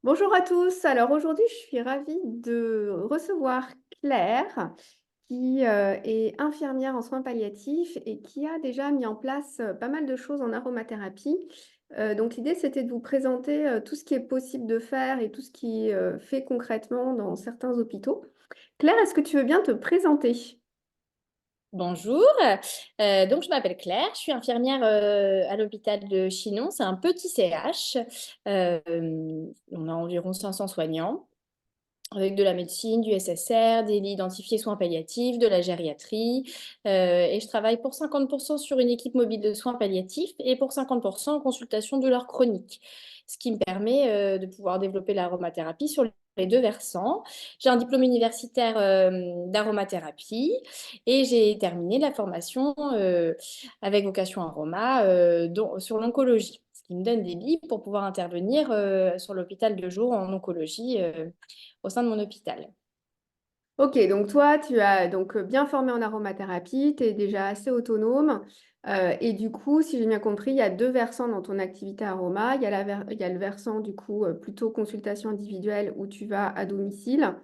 Bonjour à tous. Alors aujourd'hui, je suis ravie de recevoir Claire, qui est infirmière en soins palliatifs et qui a déjà mis en place pas mal de choses en aromathérapie. Donc l'idée, c'était de vous présenter tout ce qui est possible de faire et tout ce qui est fait concrètement dans certains hôpitaux. Claire, est-ce que tu veux bien te présenter? Bonjour, donc je m'appelle Claire, je suis infirmière à l'hôpital de Chinon, c'est un petit CH. Euh, on a environ 500 soignants avec de la médecine, du SSR, des lits identifiés soins palliatifs, de la gériatrie, et je travaille pour 50% sur une équipe mobile de soins palliatifs et pour 50% en consultation douleurs chroniques, ce qui me permet de pouvoir développer l'aromathérapie sur les deux versants. J'ai un diplôme universitaire d'aromathérapie et j'ai terminé la formation avec vocation aroma sur l'oncologie, ce qui me donne des billes pour pouvoir intervenir sur l'hôpital de jour en oncologie au sein de mon hôpital. Ok, donc toi, tu as donc bien formé en aromathérapie, tu es déjà assez autonome. Et du coup, si j'ai bien compris, il y a deux versants dans ton activité aroma. Il y a le versant du coup plutôt consultation individuelle où tu vas à domicile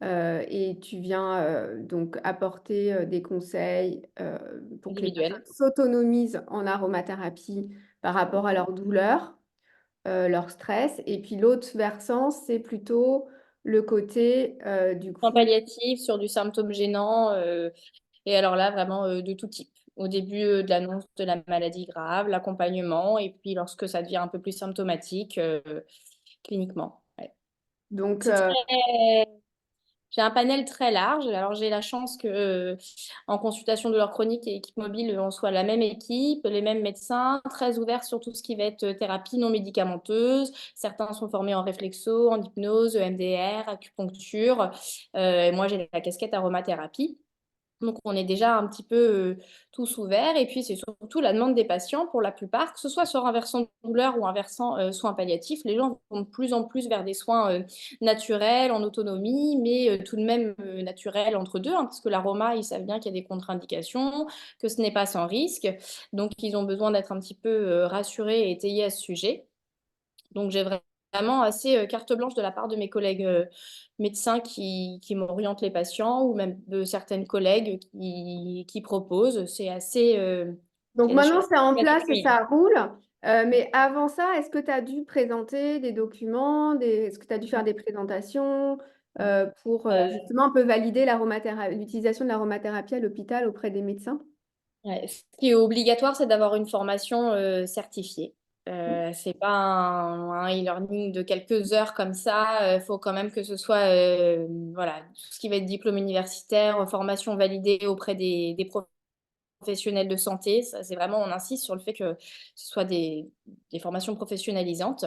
et tu viens donc apporter des conseils pour que les personnes Individuelle. s'autonomisent en aromathérapie par rapport à leur douleur, leur stress. Et puis l'autre versant, c'est plutôt le côté du Soins coup. palliatifs sur du symptôme gênant, et alors là, vraiment de tout type. Au début de l'annonce de la maladie grave, l'accompagnement, et puis lorsque ça devient un peu plus symptomatique, cliniquement. Ouais. Donc, C'est très... J'ai un panel très large. Alors, j'ai la chance que, en consultation de leur chronique et équipe mobile, on soit la même équipe, les mêmes médecins, très ouverts sur tout ce qui va être thérapie non médicamenteuse. Certains sont formés en réflexo, en hypnose, EMDR, acupuncture. Et moi, j'ai la casquette aromathérapie. Donc, on est déjà un petit peu tous ouverts. Et puis, c'est surtout la demande des patients pour la plupart, que ce soit sur un versant douleur ou un versant soins palliatifs. Les gens vont de plus en plus vers des soins naturels, en autonomie, mais tout de même naturels entre deux, hein, parce que l'aroma, ils savent bien qu'il y a des contre-indications, que ce n'est pas sans risque. Donc, ils ont besoin d'être un petit peu rassurés et étayés à ce sujet. Donc, j'ai vraiment assez carte blanche de la part de mes collègues médecins qui m'orientent les patients ou même de certaines collègues qui proposent. C'est assez, donc maintenant, c'est en c'est assez place et fluide. ça roule. Mais avant ça, est-ce que tu as dû présenter des documents, est-ce que tu as dû faire des présentations pour justement un peu valider l'utilisation de l'aromathérapie à l'hôpital auprès des médecins? Ouais. Ce qui est obligatoire, c'est d'avoir une formation certifiée. C'est pas un e-learning de quelques heures comme ça. Il faut quand même que ce soit voilà, tout ce qui va être diplôme universitaire, formation validée auprès des professionnels de santé. Ça, c'est vraiment, on insiste sur le fait que ce soit des formations professionnalisantes.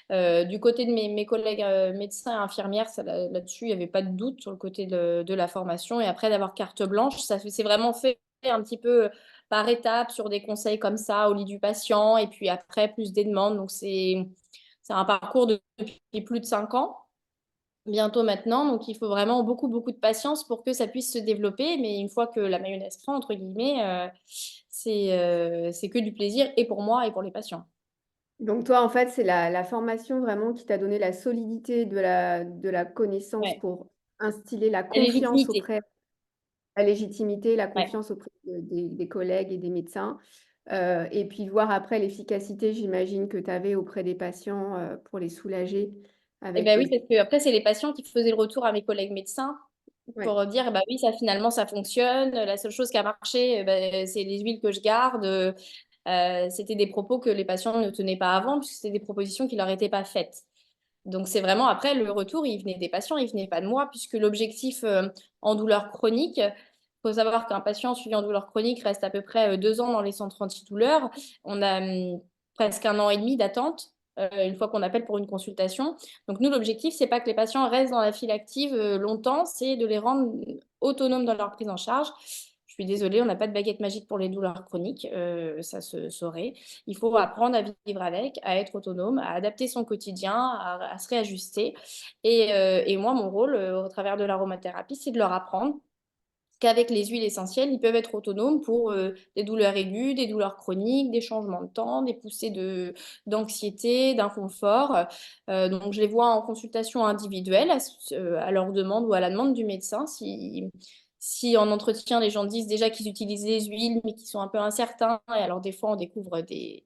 Du côté de mes collègues médecins et infirmières, là-dessus, il n'y avait pas de doute sur le côté de la formation. Et après, d'avoir carte blanche, c'est vraiment fait un petit peu par étapes sur des conseils comme ça au lit du patient. Et puis après, plus des demandes. Donc, c'est un parcours depuis plus de 5 ans bientôt maintenant. Donc, il faut vraiment beaucoup, beaucoup de patience pour que ça puisse se développer. Mais une fois que la mayonnaise prend, entre guillemets, c'est que du plaisir et pour moi et pour les patients. Donc toi, en fait, c'est la formation vraiment qui t'a donné la solidité de la connaissance Ouais. pour instiller la La confiance légitimité. auprès, la légitimité, la Ouais. confiance auprès des collègues et des médecins. Et puis voir après l'efficacité, j'imagine, que tu avais auprès des patients pour les soulager Et avec ben oui, parce que après, c'est les patients qui faisaient le retour à mes collègues médecins ouais. pour dire, bah oui, ça finalement, ça fonctionne. La seule chose qui a marché, c'est les huiles que je garde. C'était des propos que les patients ne tenaient pas avant, puisque c'était des propositions qui leur étaient pas faites. Donc, c'est vraiment après le retour, il venait des patients, il venait pas de moi, puisque l'objectif en douleur chronique, il faut savoir qu'un patient suivi en douleur chronique reste à peu près 2 ans dans les centres antidouleurs. On a presque 1 an et demi d'attente une fois qu'on appelle pour une consultation. Donc, nous, l'objectif, c'est pas que les patients restent dans la file active longtemps, c'est de les rendre autonomes dans leur prise en charge. Je suis désolée, on n'a pas de baguette magique pour les douleurs chroniques, ça se saurait. Il faut apprendre à vivre avec, à être autonome, à adapter son quotidien, à se réajuster. Et moi, mon rôle au travers de l'aromathérapie, c'est de leur apprendre qu'avec les huiles essentielles, ils peuvent être autonomes pour des douleurs aiguës, des douleurs chroniques, des changements de temps, des poussées d'anxiété, d'inconfort. Donc, je les vois en consultation individuelle à leur demande ou à la demande du médecin. Si en entretien, les gens disent déjà qu'ils utilisent les huiles, mais qu'ils sont un peu incertains, et alors des fois, on découvre des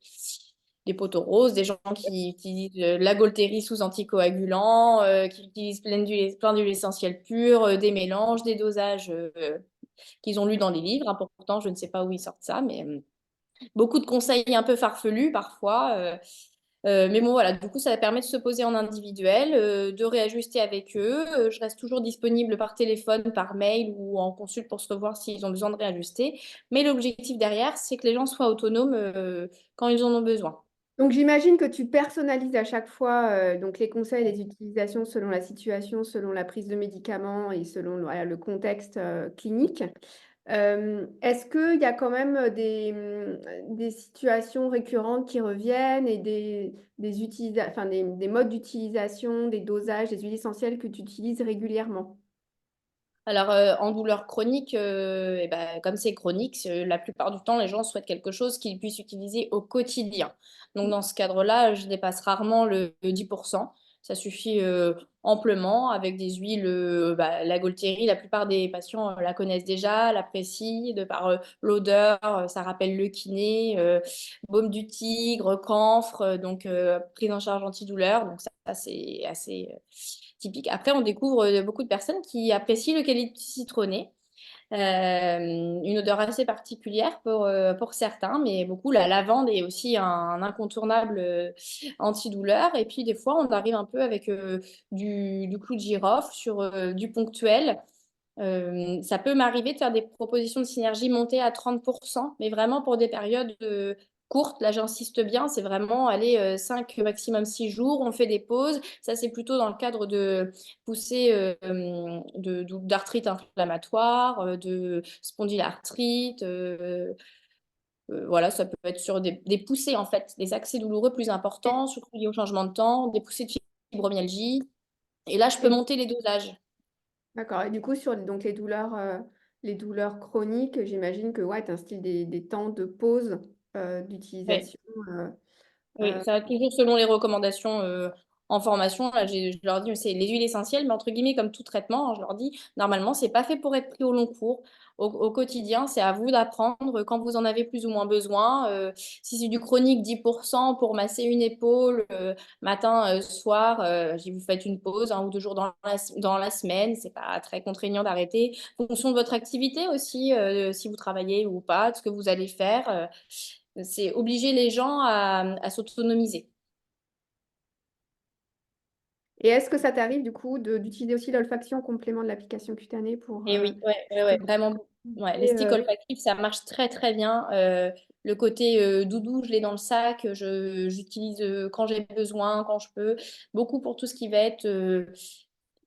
poteaux roses, des gens qui utilisent la Gaultérie sous anticoagulant, qui utilisent plein d'huiles essentielles pures, des mélanges, des dosages qu'ils ont lus dans les livres, hein. Pourtant, je ne sais pas où ils sortent ça, mais beaucoup de conseils un peu farfelus parfois. Mais bon, voilà, du coup, ça permet de se poser en individuel, de réajuster avec eux. Je reste toujours disponible par téléphone, par mail ou en consulte pour se revoir s'ils ont besoin de réajuster. Mais l'objectif derrière, c'est que les gens soient autonomes quand ils en ont besoin. Donc j'imagine que tu personnalises à chaque fois donc les conseils, les utilisations selon la situation, selon la prise de médicaments et selon voilà, le contexte clinique. Est-ce qu'il y a quand même des situations récurrentes qui reviennent et enfin, des modes d'utilisation, des dosages, des huiles essentielles que tu utilises régulièrement? Alors, en douleur chronique, eh ben, comme c'est chronique, la plupart du temps, les gens souhaitent quelque chose qu'ils puissent utiliser au quotidien. Donc, dans ce cadre-là, je dépasse rarement le 10%. Ça suffit amplement avec des huiles. La Gaultieri, la plupart des patients la connaissent déjà, l'apprécient de par l'odeur. Ça rappelle le kiné, baume du tigre, camphre, donc prise en charge antidouleur. Donc, ça c'est assez typique. Après, on découvre beaucoup de personnes qui apprécient l'eucalyptus citronné. Une odeur assez particulière pour certains, mais beaucoup la lavande est aussi un incontournable antidouleur. Et puis des fois, on arrive un peu avec du clou de girofle sur du ponctuel. Ça peut m'arriver de faire des propositions de synergie montées à 30%, mais vraiment pour des périodes courtes. Là, j'insiste bien, c'est vraiment aller 5, maximum 6 jours. On fait des pauses. Ça, c'est plutôt dans le cadre de poussées d'arthrite inflammatoire, de spondylarthrite. Voilà, ça peut être sur des poussées, en fait, des accès douloureux plus Et- importants, surtout liés au changement de temps, des poussées de fibromyalgie. Et là, je peux et- monter les dosages. D'accord. Et du coup, sur donc, les douleurs chroniques, j'imagine que ouais, tu instilles des temps de pause Oui. d'utilisation. Oui, ça va toujours selon les recommandations en formation. Là, je leur dis, c'est les huiles essentielles, mais entre guillemets, comme tout traitement, hein, je leur dis, normalement, c'est pas fait pour être pris au long cours. Au quotidien, c'est à vous d'apprendre quand vous en avez plus ou moins besoin. Si c'est du chronique, 10% pour masser une épaule, matin, soir, vous faites une pause, 1 ou 2 jours dans la semaine. C'est pas très contraignant d'arrêter. En fonction de votre activité aussi, si vous travaillez ou pas, de ce que vous allez faire. C'est obliger les gens à s'autonomiser. Et est-ce que ça t'arrive du coup d'utiliser aussi l'olfaction en complément de l'application cutanée pour Et oui, ouais, ouais, ouais, vraiment. Ouais, les sticks euh, olfactifs, ça marche très très bien. Le côté doudou, je l'ai dans le sac. J'utilise quand j'ai besoin, quand je peux. Beaucoup pour tout ce qui va être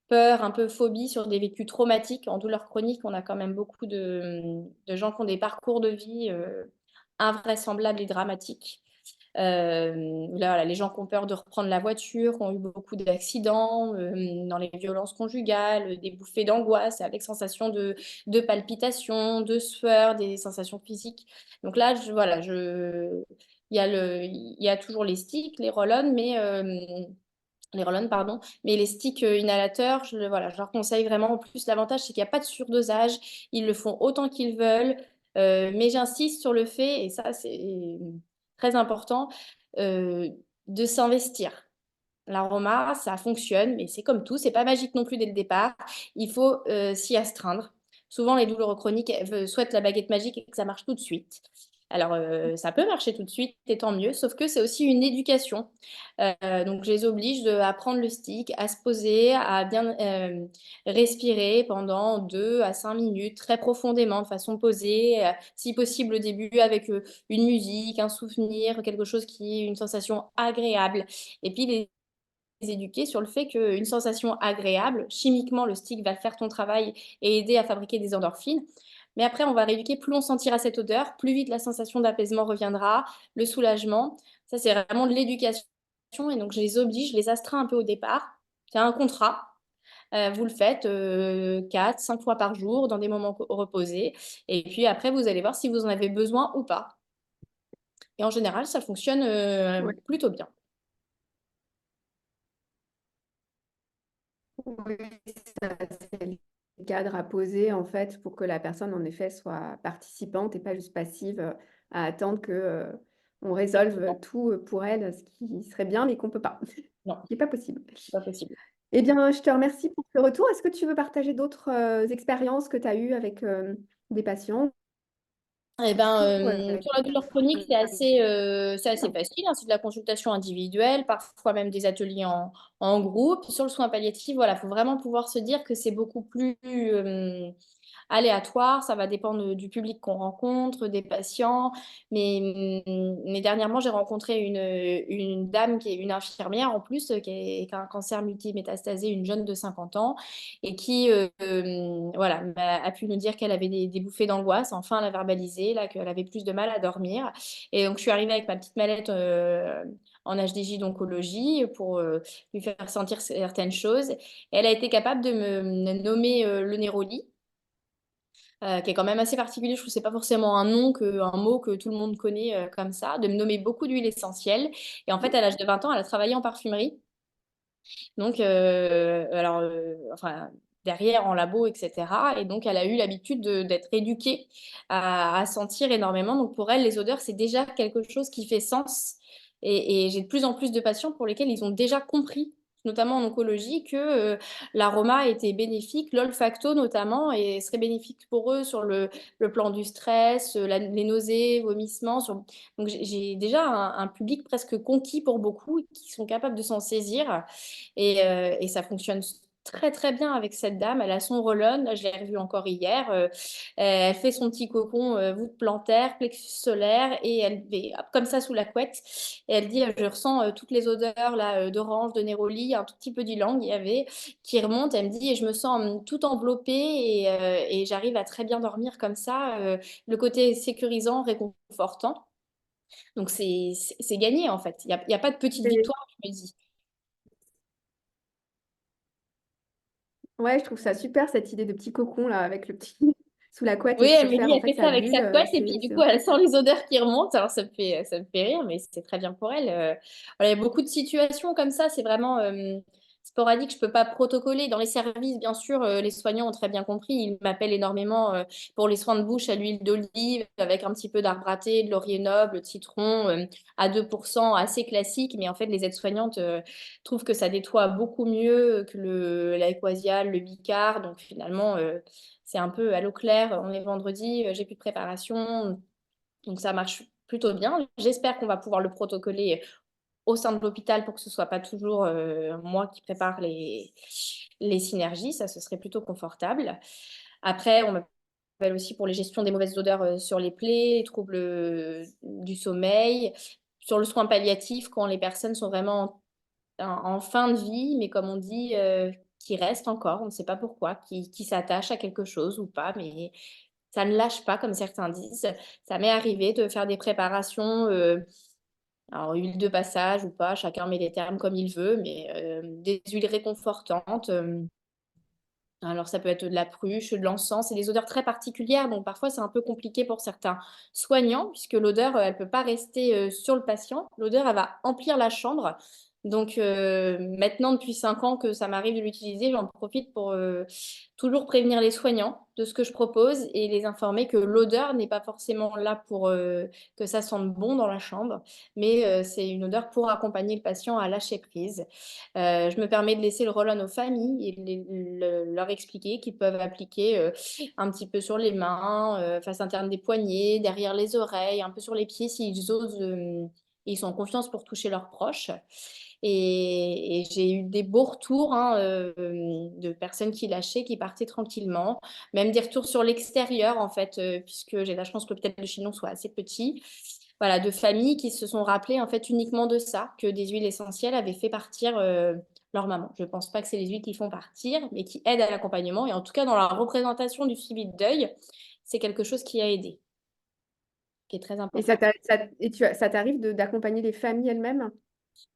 peur, un peu phobie sur des vécus traumatiques. En douleur chronique, on a quand même beaucoup de gens qui ont des parcours de vie invraisemblables et dramatiques. Là, voilà, les gens qui ont peur de reprendre la voiture, qui ont eu beaucoup d'accidents, dans les violences conjugales, des bouffées d'angoisse avec sensation de palpitations, de sueur, des sensations physiques. Donc là, il y a toujours les sticks, les roll pardon, mais les sticks inhalateurs, voilà, je leur conseille vraiment. En plus, l'avantage, c'est qu'il n'y a pas de surdosage. Ils le font autant qu'ils veulent. Mais j'insiste sur le fait, et ça, c'est très important, euh, de s'investir. L'aroma, ça fonctionne, mais c'est comme tout, c'est pas magique non plus dès le départ. Il faut s'y astreindre. Souvent, les douleurs chroniques souhaitent la baguette magique et que ça marche tout de suite. Alors, ça peut marcher tout de suite, et tant mieux, sauf que c'est aussi une éducation. Donc, je les oblige à prendre le stick, à se poser, à bien respirer pendant 2 à 5 minutes, très profondément, de façon posée, si possible au début avec une musique, un souvenir, quelque chose qui est une sensation agréable. Et puis, éduquer sur le fait qu'une sensation agréable, chimiquement, le stick va faire ton travail et aider à fabriquer des endorphines. Mais après, on va rééduquer, plus on sentira cette odeur, plus vite la sensation d'apaisement reviendra, le soulagement. Ça, c'est vraiment de l'éducation. Et donc, je les oblige, je les astreins un peu au départ. C'est un contrat. Vous le faites 4, 5 fois par jour dans des moments reposés. Et puis après, vous allez voir si vous en avez besoin ou pas. Et en général, ça fonctionne Ouais. plutôt bien. Oui, ça, c'est le cadre à poser en fait pour que la personne en effet soit participante et pas juste passive à attendre que on résolve Exactement. tout pour elle, ce qui serait bien mais qu'on peut pas, ce Non, qui est pas possible. c'est pas possible. Eh bien, je te remercie pour ce retour. Est-ce que tu veux partager d'autres expériences que tu as eues avec des patients Eh ben, ou avec sur la des douleur personnes chronique, c'est assez facile, hein. C'est de la consultation individuelle, parfois même des ateliers en groupe. Sur le soin palliatif, voilà, il faut vraiment pouvoir se dire que c'est beaucoup plus aléatoire, ça va dépendre du public qu'on rencontre, des patients. Mais dernièrement, j'ai rencontré une dame qui est une infirmière en plus, qui a un cancer multimétastasé, une jeune de 50 ans, et qui voilà, a pu nous dire qu'elle avait des bouffées d'angoisse. Enfin, elle a verbalisé, là, qu'elle avait plus de mal à dormir. Et donc, je suis arrivée avec ma petite mallette en HDJ d'oncologie pour lui faire sentir certaines choses. Et elle a été capable de me nommer le Néroli, qui est quand même assez particulier. Je trouve que c'est pas forcément un mot que tout le monde connaît comme ça, de me nommer beaucoup d'huiles essentielles. Et en fait, à l'âge de 20 ans, elle a travaillé en parfumerie. Donc, enfin, derrière en labo, etc. Et donc, elle a eu l'habitude d'être éduquée à sentir énormément. Donc, pour elle, les odeurs, c'est déjà quelque chose qui fait sens. Et j'ai de plus en plus de patients pour lesquels ils ont déjà compris, notamment en oncologie, que l'aroma était bénéfique, l'olfacto notamment, et serait bénéfique pour eux sur le plan du stress, les nausées, vomissements. Donc, j'ai déjà un public presque conquis pour beaucoup qui sont capables de s'en saisir. Et ça fonctionne très très bien avec cette dame. Elle a son roll-on, là, je l'ai revue encore hier. Elle fait son petit cocon voûte plantaire, plexus solaire, et elle fait hop, comme ça sous la couette. Et elle dit, je ressens toutes les odeurs là, d'orange, de néroli, un tout petit peu d'ylang il y avait, qui remonte. Elle me dit, et je me sens tout enveloppée et j'arrive à très bien dormir comme ça. Le côté sécurisant, réconfortant. Donc c'est gagné en fait. Il y a pas de petite Et- victoire, je me dis. Ouais, je trouve ça super cette idée de petit cocon là avec le petit sous la couette Oui, et de se elle me faire dit, en elle fait fait ça sa avec bulle. sa couette et puis du coup, elle sent les odeurs qui remontent. Alors, ça me fait rire, mais c'est très bien pour elle. Voilà, il y a beaucoup de situations comme ça. C'est vraiment sporadique. Je peux pas protocoler. Dans les services, bien sûr, les soignants ont très bien compris. Ils m'appellent énormément pour les soins de bouche à l'huile d'olive avec un petit peu d'arbre à thé, de laurier noble, de citron à 2%, assez classique. Mais en fait, les aides-soignantes trouvent que ça nettoie beaucoup mieux que l'aquasial, le bicard. Donc, finalement, c'est un peu à l'eau claire. On est vendredi, j'ai plus de préparation. Donc ça marche plutôt bien. J'espère qu'on va pouvoir le protocoler au sein de l'hôpital pour que ce soit pas toujours moi qui prépare les synergies. Ça, ce serait plutôt confortable. Après, on m'appelle aussi pour les gestions des mauvaises odeurs sur les plaies, les troubles du sommeil, sur le soin palliatif quand les personnes sont vraiment en fin de vie, mais comme on dit, qui reste encore, on ne sait pas pourquoi, qui s'attache à quelque chose ou pas, mais ça ne lâche pas, comme certains disent. Ça m'est arrivé de faire des préparations, alors huile de passage ou pas, chacun met les termes comme il veut, mais des huiles réconfortantes. Alors ça peut être de la pruche, de l'encens, c'est des odeurs très particulières, donc parfois c'est un peu compliqué pour certains soignants, puisque l'odeur, elle ne peut pas rester sur le patient. L'odeur, elle va emplir la chambre. Donc maintenant, depuis 5 ans que ça m'arrive de l'utiliser, j'en profite pour toujours prévenir les soignants de ce que je propose et les informer que l'odeur n'est pas forcément là pour que ça sente bon dans la chambre, mais c'est une odeur pour accompagner le patient à lâcher prise. Je me permets de laisser le roll-on aux familles et de leur expliquer qu'ils peuvent appliquer un petit peu sur les mains, face interne des poignets, derrière les oreilles, un peu sur les pieds s'ils osent, ils sont en confiance pour toucher leurs proches. Et j'ai eu des beaux retours hein, de personnes qui lâchaient, qui partaient tranquillement, même des retours sur l'extérieur en fait, puisque j'ai la chance que l'hôpital de Chinon soit assez petit. Voilà, de familles qui se sont rappelées en fait uniquement de ça, que des huiles essentielles avaient fait partir leur maman. Je ne pense pas que c'est les huiles qui font partir, mais qui aident à l'accompagnement. Et en tout cas, dans la représentation du suivi de deuil, c'est quelque chose qui a aidé, qui est très Et important. ça t'arrive d'accompagner les familles elles-mêmes?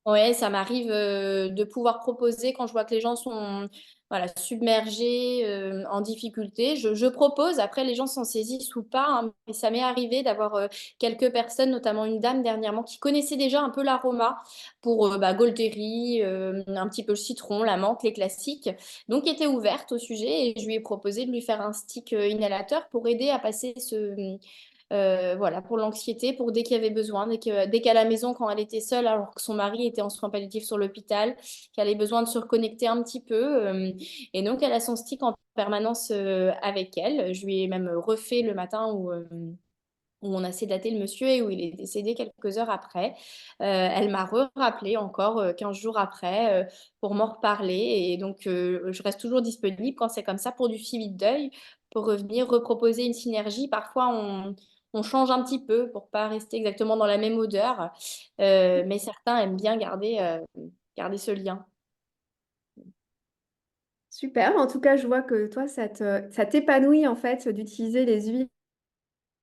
Ouais, ça m'arrive de pouvoir proposer quand je vois que les gens sont voilà, submergés, en difficulté. Je propose, après les gens s'en saisissent ou pas, hein, mais ça m'est arrivé d'avoir quelques personnes, notamment une dame dernièrement, qui connaissait déjà un peu l'aroma pour Golteri, un petit peu le citron, la menthe, les classiques. Donc, qui était ouverte au sujet et je lui ai proposé de lui faire un stick inhalateur pour aider à passer voilà, pour l'anxiété, pour dès qu'il y avait besoin, dès qu'à la maison, quand elle était seule, alors que son mari était en soins palliatifs sur l'hôpital, qu'elle avait besoin de se reconnecter un petit peu. Et donc, elle a son stick en permanence avec elle. Je lui ai même refait le matin où on a sédaté le monsieur et où il est décédé quelques heures après. Elle m'a rappelé encore 15 jours après pour m'en reparler. Et donc, je reste toujours disponible quand c'est comme ça pour du suivi de deuil, pour revenir reproposer une synergie. Parfois, on change un petit peu pour pas rester exactement dans la même odeur. Mais certains aiment bien garder ce lien. Super. En tout cas, je vois que toi, ça t'épanouit en fait d'utiliser les huiles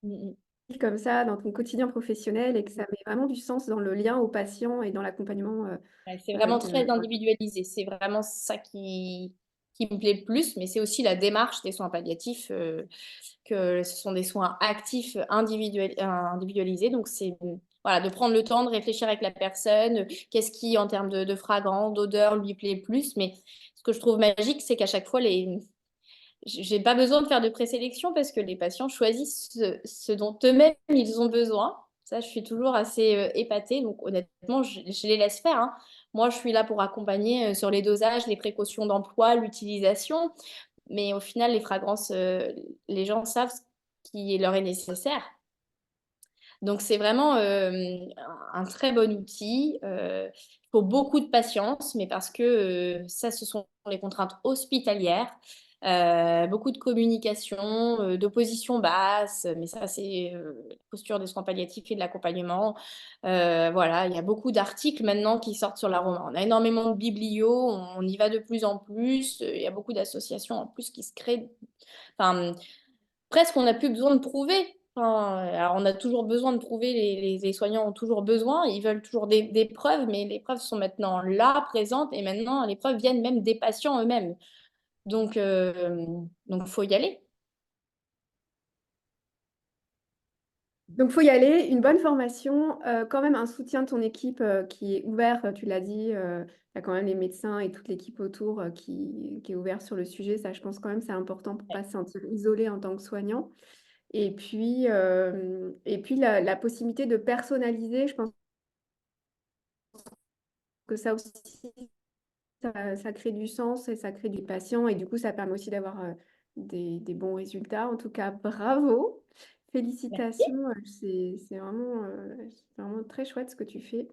Mm, comme ça dans ton quotidien professionnel et que ça met vraiment du sens dans le lien au patient et dans l'accompagnement Ouais, c'est vraiment très de... individualisé. C'est vraiment ça qui me plaît le plus, mais c'est aussi la démarche des soins palliatifs, que ce sont des soins actifs individualisés. Donc, c'est voilà, de prendre le temps de réfléchir avec la personne, qu'est-ce qui, en termes de fragrance, d'odeur, lui plaît le plus. Mais ce que je trouve magique, c'est qu'à chaque fois, j'ai pas besoin de faire de présélection parce que les patients choisissent ce dont eux-mêmes ils ont besoin. Ça, je suis toujours assez épatée. Donc, honnêtement, je les laisse faire, hein. Moi, je suis là pour accompagner sur les dosages, les précautions d'emploi, l'utilisation. Mais au final, les fragrances, les gens savent ce qui leur est nécessaire. Donc, c'est vraiment un très bon outil. Il faut beaucoup de patience, mais parce que ça, ce sont les contraintes hospitalières. Beaucoup de communication, d'opposition basse, mais ça, c'est la posture des soins palliatifs et de l'accompagnement. Voilà, il y a beaucoup d'articles maintenant qui sortent sur l'aroma. On a énormément de biblios, on y va de plus en plus. Il y a beaucoup d'associations en plus qui se créent. Enfin, presque on n'a plus besoin de prouver. Enfin, alors on a toujours besoin de prouver, les soignants ont toujours besoin, ils veulent toujours des preuves, mais les preuves sont maintenant là, présentes, et maintenant les preuves viennent même des patients eux-mêmes. Donc faut y aller. Donc, il faut y aller, une bonne formation, quand même un soutien de ton équipe qui est ouvert, tu l'as dit, tu as quand même les médecins et toute l'équipe autour qui est ouverte sur le sujet. Ça, je pense quand même c'est important pour ne pas se sentir isolé en tant que soignant. Et puis la possibilité de personnaliser, je pense que ça aussi, ça crée du sens et ça crée du patient. Et du coup, ça permet aussi d'avoir des bons résultats. En tout cas, bravo, Merci. félicitations. C'est vraiment très chouette ce que tu fais.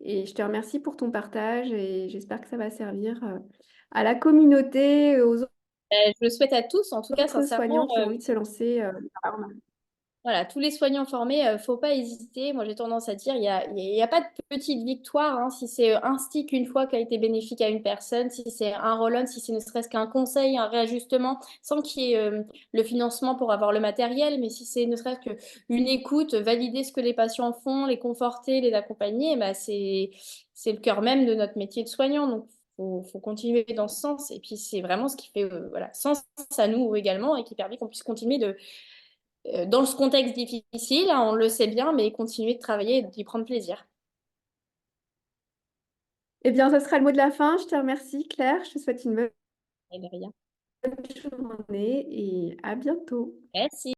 Et je te remercie pour ton partage et j'espère que ça va servir à la communauté, aux Je le souhaite à tous, en tout cas autres sincèrement. soignants qui ont envie de se lancer. Voilà, tous les soignants formés, faut pas hésiter. Moi, j'ai tendance à dire, il y a pas de petite victoire, hein. Si c'est un stick une fois qui a été bénéfique à une personne, si c'est un roll-on, si c'est ne serait-ce qu'un conseil, un réajustement, sans qu'il y ait le financement pour avoir le matériel, mais si c'est ne serait-ce qu'une écoute, valider ce que les patients font, les conforter, les accompagner, bah, c'est le cœur même de notre métier de soignant. Donc, faut continuer dans ce sens. Et puis, c'est vraiment ce qui fait voilà, sens à nous également et qui permet qu'on puisse continuer dans ce contexte difficile, hein, on le sait bien, mais continuer de travailler et d'y prendre plaisir. Eh bien, ça sera le mot de la fin. Je te remercie, Claire. Je te souhaite une bonne Et de rien. journée et à bientôt. Merci.